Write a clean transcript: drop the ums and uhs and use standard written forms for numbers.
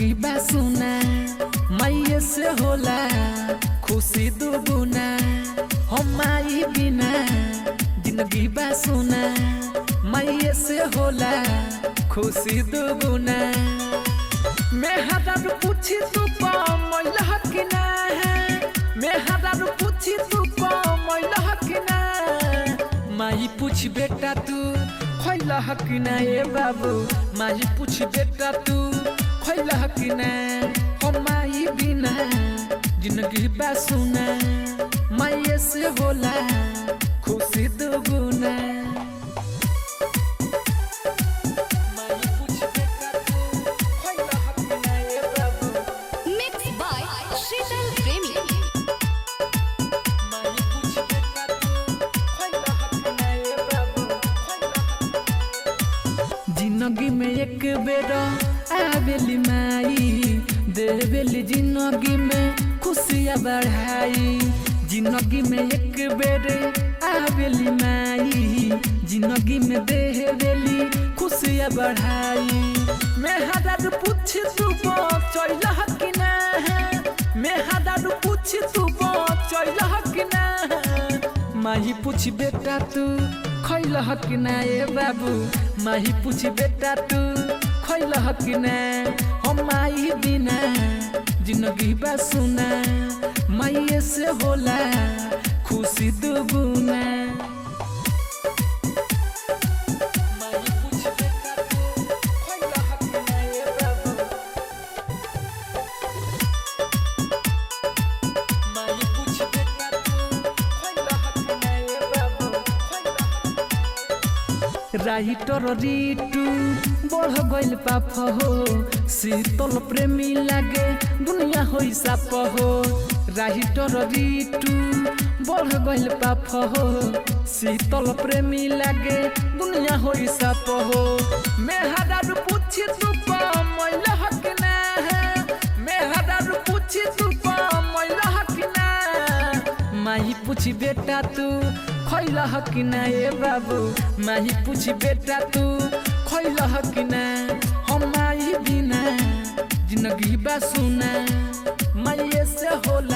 जिंदगी बा सुना मैये से होला खुशी दुगुना हम आई बिना जिंदगी बा सुना मैये से होला खुशी दुगुना मैं हजारू पूछी तू मैला कि ना मैं हजारू पूछी तू मैला कि ना माई पूछ बेटा तू खैला कि ना ए बाबू माई पूछ बेटा तू खैला कि ना हम माई बिना जिंदगी बा सुना माई से होला खुशी दुगुना जिंदगी में एक बेर आवेली माई देवेली जिंदगी में खुशियाँ बढ़ाई जिंदगी में एक बेर आवेली माई जिंदगी में देवेली खुशियाँ बढ़ाई मैं हजार पूछ तू चैला कि ना मैं हजार पूछ तू चैला कि ना माही पूछ बेटा तू खैला कि ना ए बाबू माही पूछ बेटा तू खैला कि ना हम माई बिना जिंदगी बा सुना माई से होला खुशी दुगुना राइटर रीटू बढ़ गइल पाप हो शीतल प्रेमी लागे दुनिया हो साप हो राइटर रीटू बढ़ गइल पाप हो शीतल प्रेमी लागे दुनिया हो साप हो मैं हजार पूछ तू मैला कि ना मैं हजार पूछ तू मैला कि ना माही पूछ बेटा तू खैला कि ना ए बाबू माही पूछ बेटा तू खैला कि ना हम माई बिना जिंदगी बा सुना माई से होला